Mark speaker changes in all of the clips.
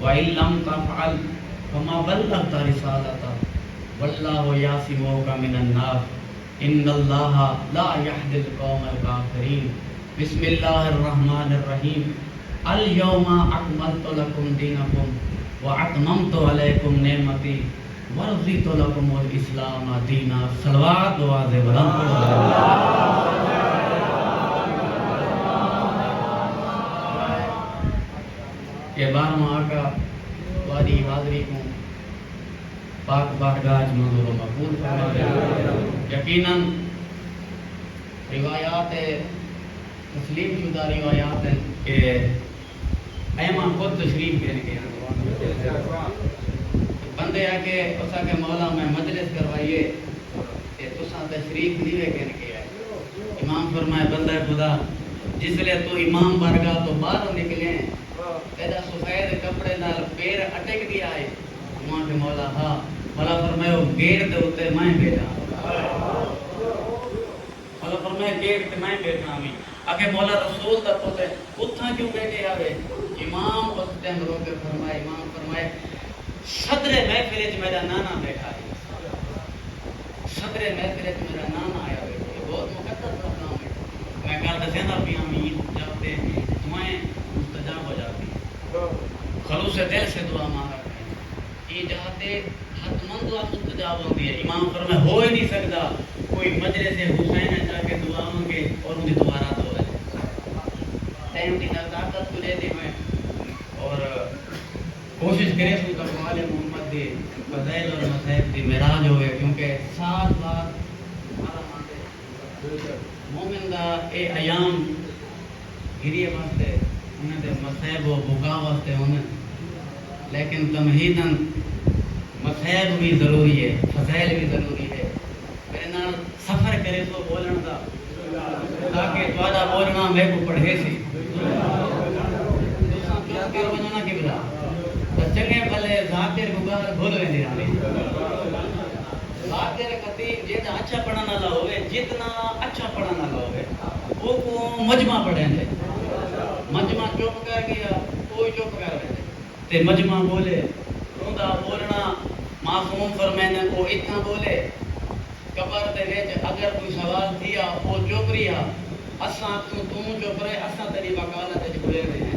Speaker 1: وَإِن لَّمْ تَفْعَلْ فَمَا بَلَّغْتَ رِسَالَتَهُ وَاللَّهُ يَعْصِمُكَ مِنَ النَّاسِ إِنَّ اللَّهَ لَا يَهْدِي الْقَوْمَ الْكَافِرِينَ بسم اللہ الرحمن الرحیم اليوم اکملت لکم دینکم واتممت علیکم نعمتی ورضیت لکم الاسلام دینا. صلوات و آواز بلند. یہ 12واں آقا واری حاضری کو پاک بارگاہ منظور و مقبول فرمائے. یقیناً روایات تسلیم شدہ روایات ہیں کہ ایمہ خود تشریف کہنے کے بندے آ کے اسا کے مولا میں مجلس کروائیے کہ تساں تشریف نہیں کہنے کے آئے. امام فرمائے بندہ خدا جس لئے تو امام بارگاہ تو باہر نکلے ایدہ سفید کپڑے نال پیر اٹک دیا ہے. امام کے مولا ہاں مولا فرمائے وہ گیٹ دے ہوتے میں بیٹھا. مولا فرمائے گیٹ تے میں بیٹھا ہمیں آگے مولا رسول دا پوتے اتھا کیوں بیٹھے آوے. امام اس ٹائم رو کے فرمائے امام فرمائے صدر محفل وچ میرا نانا بیٹھا ہے. صدر محفل وچ میرا نانا آیا ہے. یہ بہت مقدس مقام ہے. میں کہا دسے نا بھی امین جاتے دعائیں مستجاب ہو جاتی خلوص دل سے دعا مانگا کریں. یہ جاتے حتمن دعا مستجاب ہوتی ہے. امام فرمائے ہو ہی نہیں سکتا کوئی مجلس حسین ہے جا کے دعا مانگے اور ان کی دعا رات ہو جائے. ٹائم کی طاقت کو لیتے ہوئے اور کوشش کرے سو تقوال محمد دی فضائل اور مصائب دی معراج ہوئے کیونکہ 7 بار مومن دا اے ایام گریے واسطے انہیں دے مصائب و بکا واسطے انہیں لیکن تمہیداً مصائب بھی ضروری ہے فضائل بھی ضروری ہے. میرے نال سفر کرے سو بولن دا تاکہ تواڈا بولنا میں کو پڑھے سی دوسرا کیوں کر بننا کی بلا چنگے بھلے ذاکر گزار بھول ویندے رہے. ذاکر خطیب جیتا اچھا پڑھن والا ہوئے جتنا اچھا پڑھن والا ہوئے وہ کو مجمع پڑھیں دے. مجمع چپ کر گیا کوئی چپ کر ویندے تے مجمع بولے روندا بولنا معصوم فرمائنے کو اتنا بولے قبر دے وچ اگر کوئی سوال تھیا او چپ رہیا اساں تو چپ رہے اساں تیری وکالت وچ بولے رہے ہیں.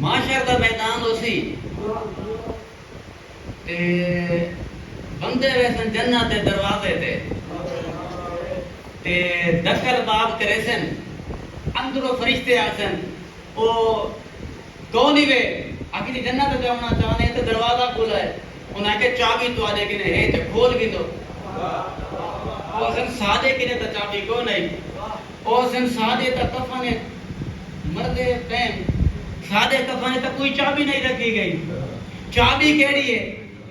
Speaker 1: معاشر دا میدان ہو سی تے بندے ویسن جنت دے دروازے تے دخل باب کرے سن اندروں فرشتے آسن او کونی وے آکی دی جنت دے ہونا چاہنے تے دروازہ کھولا ہے انہیں کہ چابی تو آدھے کنے ہے تے کھول گی تو او سن سادے کنے تا چابی کو نہیں او سن سادے تا کفنے مردے پین سادے کفنے تک کوئی چابی نہیں رکھی گئی. چابی کیڑی ہے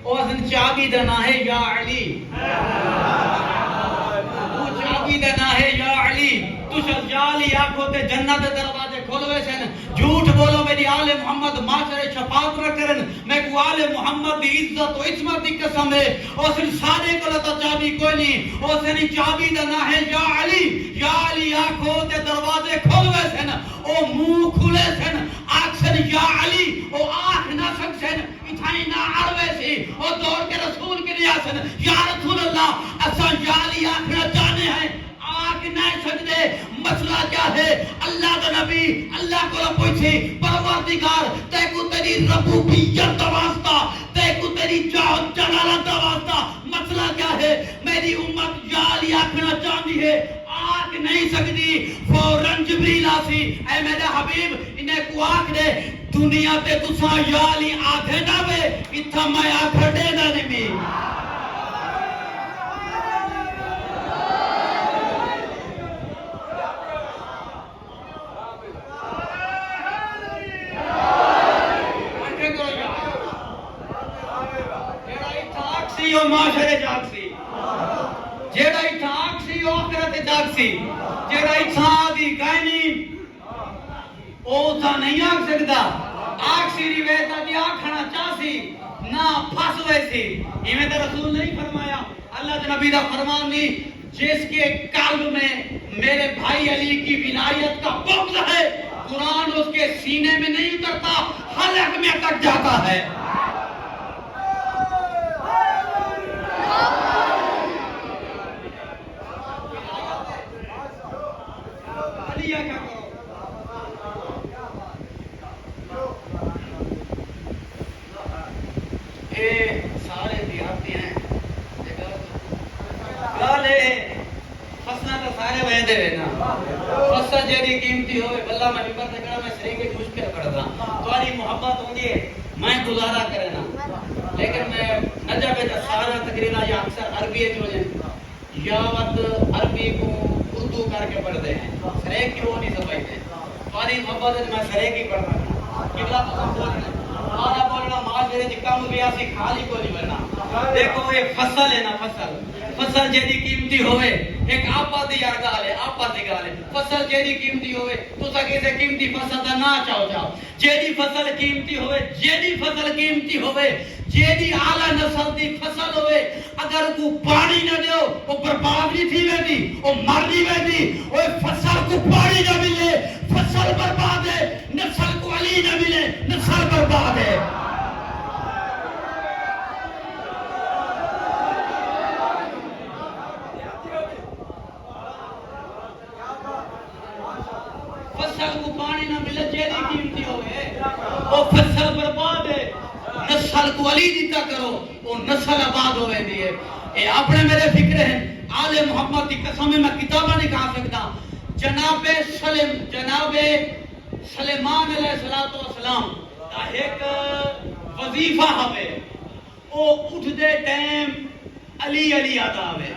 Speaker 1: او سن چابی دا نام ہے یا علی. وہ چابی دا نام ہے یا علی. تو شد یا علی آنکھوں تے جنت دروازے کھولوے سن. جھوٹ بولو میری آل محمد معاشرے شفاعت نہ کرن میں کو آل محمد دی عزت و عصمت دی قسم ہے. او سن سادے کو لتا چابی کوئی نہیں. او سن چابی دا نام ہے یا علی. یا علی آنکھوں تے دروازے کھولوے سن او منہ کھلے سن آکسن یا علی او آنکھ نہ سکسن اتھائی نہ عروے سی او دوڑ کے رسول کے لئے آسن یا رسول اللہ اسا یا علی آنکھ نہ جانے ہیں آنکھ نہ سکتے. مسئلہ کیا ہے اللہ دا نبی اللہ کو رب پوچھے پروردگار تے کو تیری ربوبیت دا واسطہ تے کو تیری جلالت دا واسطہ مسئلہ کیا ہے. میری امت یا علی آنکھ نہ جاندی ہے آنکھ نہیں سکتی. فوراں جبریل آسی اے میرے حبیب انہیں کو آنکھ دے دنیا تے تساں یا علی آنکھیں نہ وے اتھا میں آنکھ دے نہ نمی. معاشرے جاگ سی جیڑا اتھا آگ سی او آخرت جاگ سی جیڑا اتھا آدھی کائنی او اتھا نہیں آگ سکتا آگ سی روایت دی آکھنا چاہسی نہ پھس ہوئے سی ایویں تو رسول نہیں فرمایا اللہ کے نبی دا فرمان نہیں جس کے قلب میں میرے بھائی علی کی ولایت کا بغض ہے قرآن اس کے سینے میں نہیں اترتا حلق میں اٹک جاتا ہے سارے دیہاتی ہیں گالے فصلہ تو سارے ویندے ہوئے نا فصل جیڑی قیمتی ہوئے بلہ میں بکر سے کرا میں شریک مشکل پڑتا تھوڑی محبت ہوگی میں گزارا کرنا لیکن میں نجا پہ سارا تقریرہ یا اکثر عربی جو ہیں یا وقت عربی کو اردو کر کے پڑھتے ہیں شریک کی وہ نہیں سمجھتے تھوڑی محبت ہے میں شریک ہی پڑھنا قبلہ تو سب بولنا آنا بولنا معاشرے جی کم گیا سی خالی کو نہیں بننا دیکھو یہ فصل ہے نا فصل جیڑی قیمتی ہوئے ایک آپا دی یار گالے آپا دی گالے فصل جیڑی قیمتی ہوئے تو سکے سے قیمتی فصل دا نہ چاہو جیڑی فصل قیمتی ہوئے جیڑی اعلی نسل دی فصل ہوئے اگر کو پانی نہ دیو وہ برباد نہیں تھی ویندی وہ مر نہیں ویندی وہ فصل کو پانی نہ ملے فصل برباد ہے نسل کو علی نہ ملے نسل برباد ہے فصل کو پانی نہ ملے جیڑی قیمتی ہوئے وہ فصل برباد ہے نسل کو علی دیتا کرو وہ نسل آباد ہوئے دیئے اے اپنے میرے فکر ہیں آل محمد کی قسم میں کتابہ نہیں کہا سکتا جناب سلیمان علیہ السلام کا ایک وظیفہ ہوئے وہ اٹھ دے ٹیم علی علی آدھا ہوئے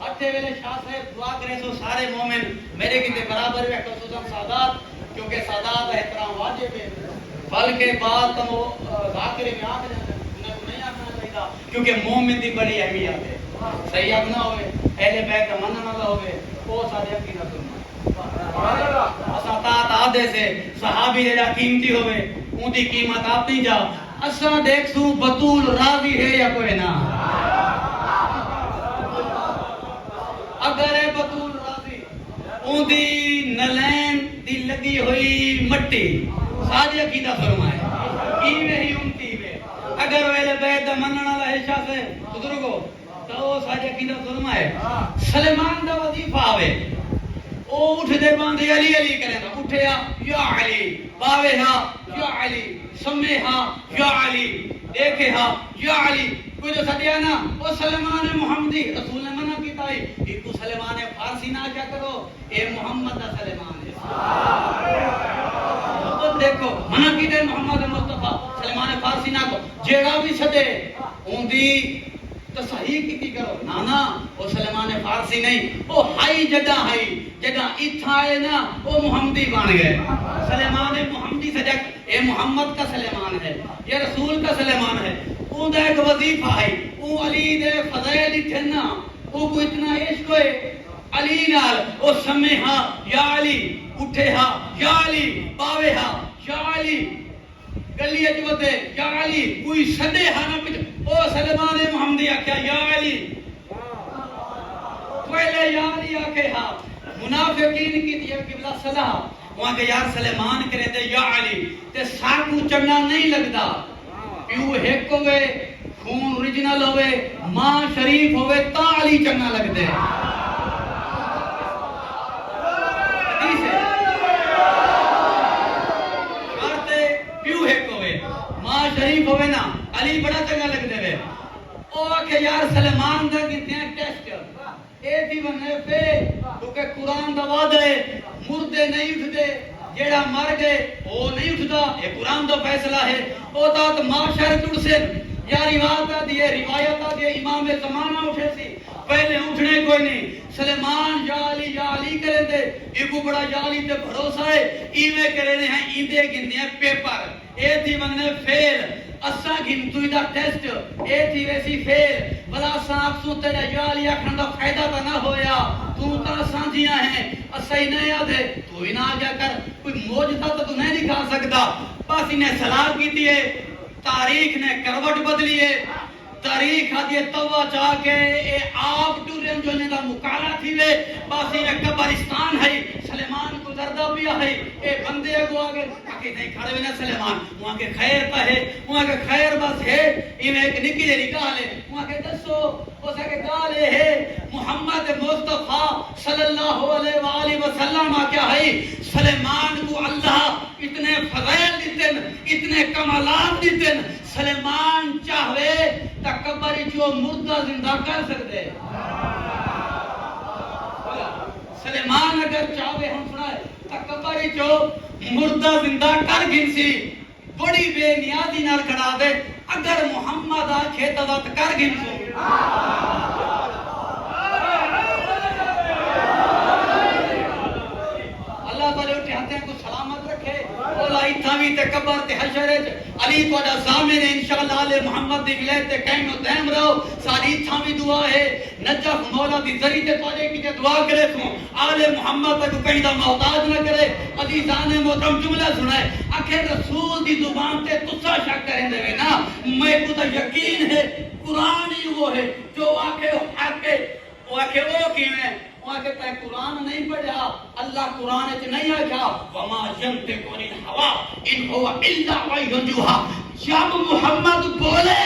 Speaker 1: اٹھے ویلے شاہ صاحب دعا کرے سو سارے مومن میرے کی برابر ہے خصوصاً سادات کیونکہ سادات احترام واجب ہے بلکہ بعد تم ذاکرے میں آکھ جاتے نہیں آکھنا چاہیے کیونکہ مومن دی بڑی اہمیت ہے صحیح اپنا ہوئے اہل بیت کا منن والا ہوئے وہ سارے عقیدہ سننا اساتات آدھے سے صحابی جڑا قیمتی ہوئے ان دی قیمت آپ نہیں جاؤ اساں دیکھ سو بطول راضی ہے یا کوئی نہ اگر ہے بطول راضی ان دی نلین دی لگی ہوئی مٹی ساری عقیدہ فرمائے ایوے ہی امتی میں اگر ویلے بیت دا منن والا حشا سے بزرگو تو ساری عقیدہ فرمائے سلیمان دا وظیفہ آوے او اٹھ دے باندھے علی علی کرے گا اٹھے یا علی باوے یا علی سمے یا علی دیکھے یا علی کوئی جو سدیا نا وہ سلیمان محمدی رسول نے منع کیتا ہے ایک کو سلیمان فارسی نہ کیا کرو اے محمد دا سلیمان ہے تو دیکھو منع کیتے محمد مصطفیٰ سلیمان فارسی نہ کو جیڑا بھی سدے اون دی تصحیح کی کرو نانا وہ سلیمان فارسی نہیں وہ ہائی جگہ اتھا ہے نا وہ محمدی بن گئے سلیمان محمدی سے جگ اے محمد کا سلیمان ہے یہ رسول کا سلیمان ہے اون دا ایک وظیفہ ہے اون علی دے فضائل اتنا وہ کو اتنا عشق ہوئے علی نال او سمے یا علی اٹھے یا علی باوے یا علی گلی اجوتے یا علی کوئی سدے نہ پچھ او سلیمان محمدی آکھیا یا علی پہلے یا علی آکھے منافقین کی دیا قبلہ صلاح وہاں کہ یار سلیمان کرے تے یا علی تے ساکو چنگا نہیں لگدا پیو ایک ہوئے خون اوریجنل ہوئے ماں شریف ہوئے تا علی چنگا لگدے شریف ہوئے نا علی بڑا چنگا لگ دے رہے او کہ یار سلیمان دا کتنے ہیں ٹیسٹ اے تھی بننے پہ کیونکہ قرآن دا وعدہ ہے مردے نہیں اٹھ دے جیڑا مر گئے وہ نہیں اٹھتا یہ قرآن دا فیصلہ ہے او تات معاشر ٹوڑ سے یا روایتہ دیئے امام زمانہ اٹھے سی پہلے اٹھنے کوئی نہیں سلیمان یا علی کرے دے ایک بڑا یا علی تے بھروسہ ہے ایویں کرے دے ہیں ایندے گندے ہیں پیپر اے تھی بننے فیل اسا گھنتوئی دا ٹیسٹ اے تھی ویسی فیل بلا ساک سو تیرے جالیا کھنڈا فائدہ تا نہ ہویا تو تا سانجیاں ہیں اسا ہی نہیں آدھے تو ہی نہ آجا کر کوئی موجزہ تو نہیں دکھا سکتا بس انہیں سلام کی دیئے تاریخ نے کروٹ بدلیے تاریخ آدھے توہ چاہ کے اے آپ ٹورین جو نے دا مکالا تھی وے باسی میں قبرستان ہے سلیمان کو دردہ پیا ہے اے بندے کو آگے آگے نہیں کھڑے ہوئے نا سلیمان وہاں کے خیر پہ ہے وہاں کے خیر بس ہے انہیں ایک نکی دے نکال ہے وہاں کے دسو اسے کے گالے ہے محمد مصطفیٰ صلی اللہ علیہ وآلہ وسلم کیا ہے سلیمان کو اللہ اتنے فضائل دیتن اتنے کمالات دیتن سلیمان چاہوے تکبری جو مردہ زندہ کر سکتے سلیمان اگر چاہوے ہم سنائے تکبری جو مردہ زندہ کر گنسی بڑی بے نیازی نال کھڑا دے اگر محمد آکھے تدت کر گنسو اللہ تعالیٰ اٹھے ہاتھیں کو سلامت رکھے اولائی تھاوی تے قبر تے حشرج علی تو اڈا زامن انشاءاللہ آلے محمد دی ولایت تے قائم و دائم رہو ساری تھاوی دعا ہے نجف مولا دی ذریعے تے توجہ کی تے دعا کرے تو آلے محمد تک کہیں دا محتاج نہ کرے عزیزان محترم جملہ سنائے آخر رسول دی زبان تے تسا شک کریں دے نا میں کو تا یقین ہے قرآن ہی وہ ہے جو آکے وہ کیویں وہاں کہتا ہے قرآن نہیں پڑھا اللہ قرآن اچھ نہیں آکھا وَمَا يَنْتِقُ عَنِ الْهَوَىٰ إِنْ هُوَ إِلَّا وَحْيٌ يُوحَىٰ جب محمد بولے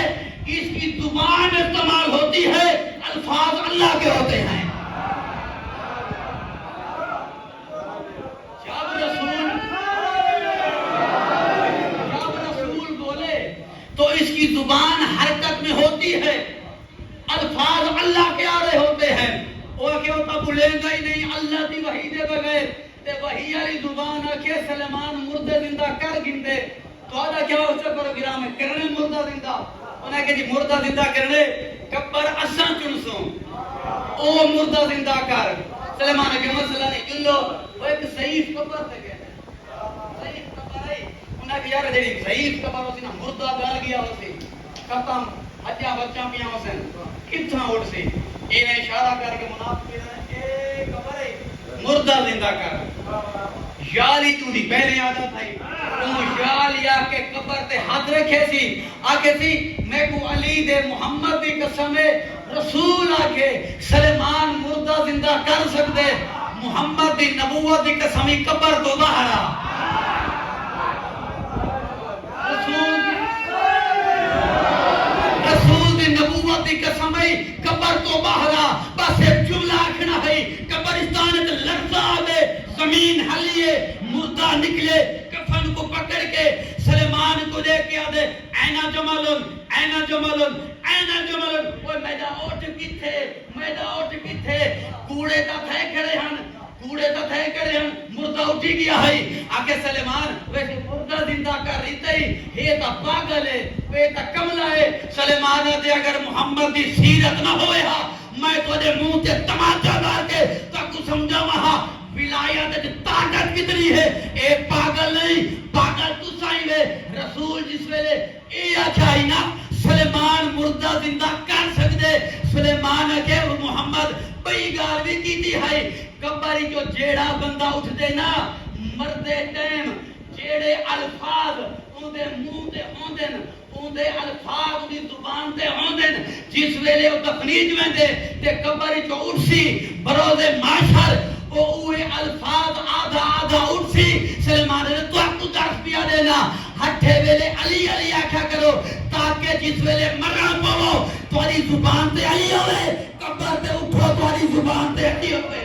Speaker 1: اس کی زبان استعمال ہوتی ہے الفاظ اللہ کے ہوتے ہیں جب رسول بولے تو اس کی زبان حرکت میں ہوتی ہے الفاظ اللہ کے آ رہے ہوتے ہیں وہ کہ وہ تب لیں گا ہی نہیں اللہ دی وحی دے بغیر تے وحی علی زبان آکے سلیمان مردہ زندہ کر گندے تو آدھا کیا اس سے پروگرام ہے کرنے مردہ زندہ انہیں کہ جی مردہ زندہ کرنے کبر اساں چنسوں او مردہ زندہ کر سلیمان کے مسئلہ نہیں جن لو وہ ایک ضعیف کبر تھے گئے ضعیف کبر ہے انہیں کہ یار جیڑی ضعیف کبر ہوتی نا مردہ گال گیا ہوتی ختم حجہ بچہ پیاں ہوسن کتنا اٹھ سی انہیں اشارہ کر کے منافق کہنا اے قبر ہے مردہ زندہ کر یالی تو دی پہلے عادت ہے تم یالیا کے قبر تے ہاتھ رکھے سی آکے سی میں کو علی دے محمد دی قسم رسول آکے سلیمان مردہ زندہ کر سکتے محمد دی نبوت دی قسمی قبر تو باہرا رسول دی نبوت دی قسم ہے قبر تو باہرا بس ایک جملہ آکھنا ہے قبرستان تے لرزہ آوے زمین ہلیے مردہ نکلے کفن کو پکڑ کے سلیمان کو دے کے آدھے اینا جمالن اینا جمالن اینا جمالن وہ میدہ اوٹ کی تھے کوڑے تا تھے کھڑے ہن مردہ اٹھی گیا ہے آکے سلیمان ویسے مردہ زندہ کر رہتے ہی یہ تا پاگل ہے یہ تا کملہ ہے سلیمان دے اگر محمد دی سیرت نہ ہوئے ہاں میں تو دے منہ تے تماچا دار کے تاکو سمجھا وہاں ولایت تے طاقت کتنی ہے اے پاگل نہیں پاگل تو سائیں وے رسول جس ویلے اے آچائی نا سلیمان مردہ زندہ کر سکتے سلیمان کے محمد بئی گاروی کی دی ہے کباری جو جیڑا بندہ اٹھ دے نا مردے ٹیم جیڑے الفاظ اندے منہ دے ہوندن اندے الفاظ اندی زبان دے ہوندن جس ویلے او تفنیج میں دے تے کباری جو اٹھ سی بروز معاشر اوے الفاظ آدھا اٹھ سی سلمان نے تو آپ کو درس پیا دینا ہٹھے ویلے علی علی آکھا کرو تاکہ جس ویلے مرام پاو تواری زبان تے علی ہوئے کبر تے اٹھو تواری زبان تے علی ہوئے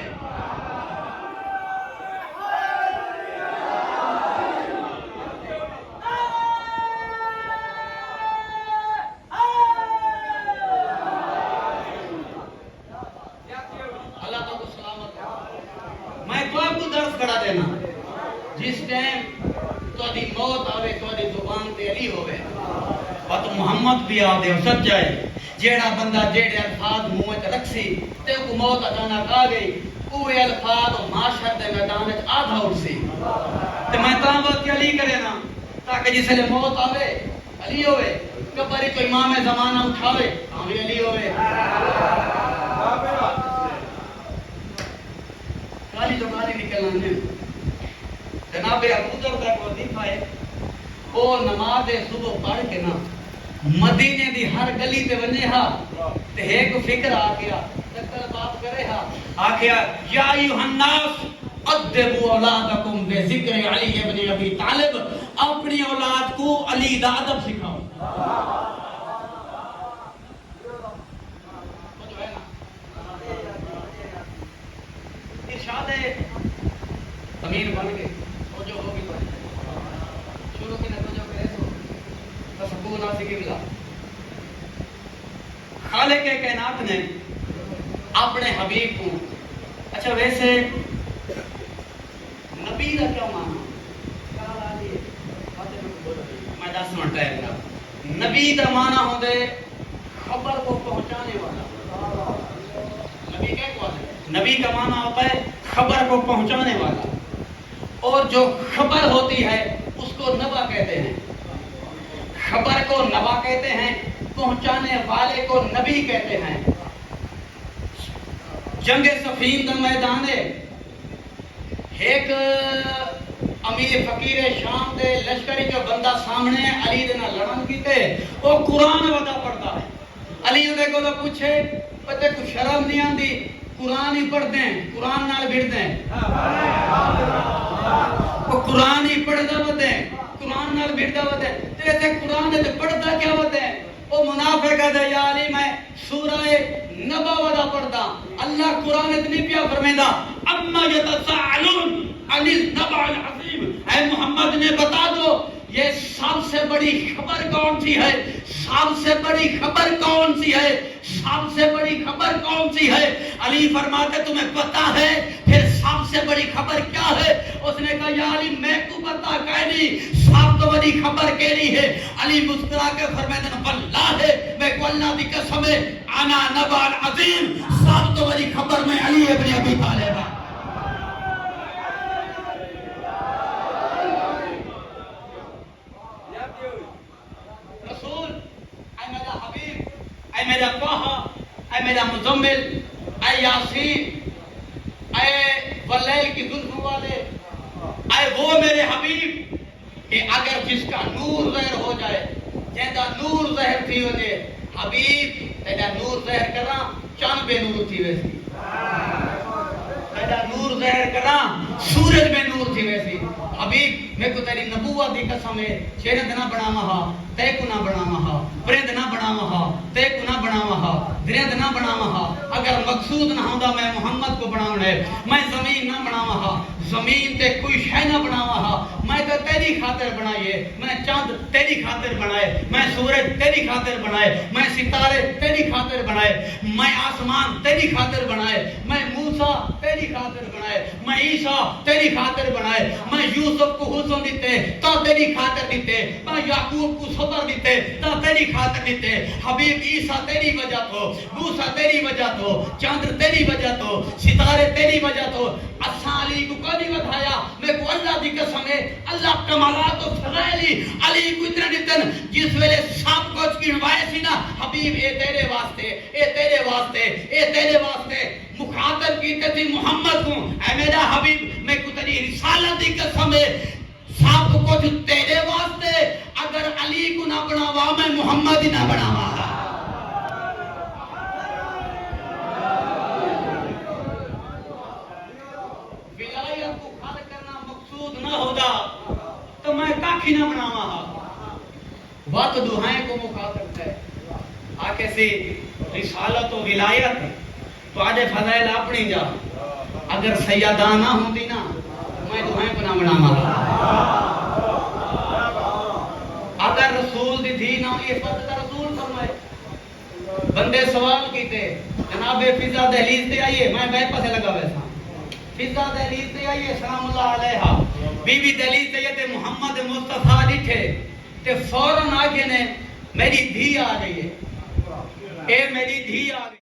Speaker 1: جس ٹائم تو دی موت آوے تو دی زبان تے علی ہوئے اور تو محمد بھی آدھے ہو سچ جائے جیڑا بندہ جیڑے الفاظ منہ تے رکھ سی تے کو موت اچانک آ گئی اوے الفاظ معاشر دے میدان وچ آدھا اٹھ سی تے میں تاں وقت علی کرے نا تاکہ جس لے موت آوے علی ہوئے کبری تو امام زمانہ اٹھاوے ہمیں علی ہوئے کالی تو کالی نکلنا ہے جناب ابو دردہ کو وظیفہ ہے وہ نماز صبح پڑھ کے نا مدینے دی ہر گلی تے ونے ہا تے ایک فکر آ گیا تکل بات کرے ہا آکھیا یا ایھا الناس ادبوا اولادکم بذکر علی ابن ابی طالب اپنی اولاد کو علی دا ادب سکھاؤ ارشاد امین بن کے وہ جو ہوگی شروع کے نہ جو کرے تو سکون آ سکے ملا خالق کائنات نے اپنے حبیب کو اچھا ویسے نبی کا کیا معنی میں 10 منٹ ہے نبی کا معنی ہوندے خبر کو پہنچانے والا نبی کیا کہتے ہیں نبی کا معنی ہوتا ہے خبر کو پہنچانے والا اور جو خبر ہوتی ہے اس کو نبا کہتے ہیں خبر کو نبا کہتے ہیں پہنچانے والے کو نبی کہتے ہیں جنگ صفین کا میدان ہے ایک امیر فقیر شام دے لشکری جو بندہ سامنے علی دے نال لڑن کیتے وہ قرآن ودا پڑھتا ہے علی دے کو پوچھے پتہ کو شرم نہیں آندی قرآن ہی پڑھ دیں قرآن نال بھڑ دیں وہ قرآن ہی پڑھدا ودے قرآن نال بھڑدا ودے تے تے قرآن تے پڑھدا کیا ودے او منافق کہتا یا علی میں سورہ نبا ودا پڑھدا اللہ قرآن اتنی پیا فرمیندا اما یتساءلون عن النبع العظیم اے محمد نے بتا دو یہ سب سے بڑی خبر کون سی ہے سب سے بڑی خبر کون سی ہے سب سے بڑی خبر کون سی ہے علی فرماتے تمہیں پتا ہے پھر سب سے بڑی خبر کیا ہے اس نے کہا یا علی میں کو پتا کہ نہیں سب تو بڑی خبر کیری ہے علی مسکرا کے فرماتے ہیں واللہ میں کو اللہ کی قسم ہے انا نبع العظیم سب تو بڑی خبر میں علی ابن ابی طالب اے میرا طه اے میرا مزمل اے یاسین اے واللیل کی زلف والے اے وہ میرے حبیب کہ اگر جس کا نور ظاہر ہو جائے جہاں نور ظاہر تھی وجے حبیب تیرا نور ظاہر کرنا چاند بے نور تھی ویسی تیرا نور ظاہر کرنا سورج میں نور تھی ویسی حبیب میں کو تیری نبوت دی قسم ہے شیرند نہ بناوا ہا تے کو نہ بناوا ہا پرند نہ بناوا ہا تے کو نہ بناوا ہا درند نہ بناوا ہا اگر مقصود نہ ہوندا میں محمد کو بناونا ہے میں زمین نہ بناوا ہا زمین تے کوئی شے نہ بناوا ہا میں تو تیری خاطر بنائیے میں چاند تیری خاطر بنائے میں سورج تیری خاطر بنائے میں ستارے تیری خاطر بنائے میں آسمان تیری خاطر بنائے میں موسیٰ تیری خاطر بنائے میں عیسیٰ تیری خاطر بنائے میں یوسف کو حسن دیتے تا تیری خاطر دیتے میں یعقوب کو صبر دیتے تا تیری خاطر دیتے حبیب عیسیٰ تیری وجہ تو موسیٰ تیری وجہ تو چاند تیری وجہ تو ستارے تیری وجہ تو اساں علی کو کبھی بتایا میں کو اللہ دی قسم ہے اللہ کمالات و فضائلی علی کو اتنا دیتن جس ویلے سب کچھ کی روایت سی نا حبیب اے تیرے واسطے اے تیرے واسطے اے تیرے واسطے مخاطب کیتے تھی محمد کو اے میرا حبیب میں کو تیری رسالت دی قسم ہے سب کچھ تیرے واسطے اگر علی کو نہ بناوا میں محمد ہی نہ بناوا ولایت کو خالق کرنا مقصود نہ ہوگا تو میں کاکھی نہ بناوا وقت دعائیں کو مخاطب ہے آکے سے رسالت و ولایت تو آج فضائل اپنی جا اگر سیدہ نہ ہوتی نا میں دعائیں کو نہ بناوا اگر رسول دی تھی نہ یہ فتح رسول فرمائے بندے سوال کیتے جناب فضا دہلیز تے آئیے میں بیت پاسے لگا ویسا فضا دہلیز تے آئیے سلام اللہ علیہا بی بی دہلیز تے یہ تے محمد مصطفیٰ ڈٹھے تے فوراں آگے نے میری دھی آ گئی ہے اے میری دھی آ گئی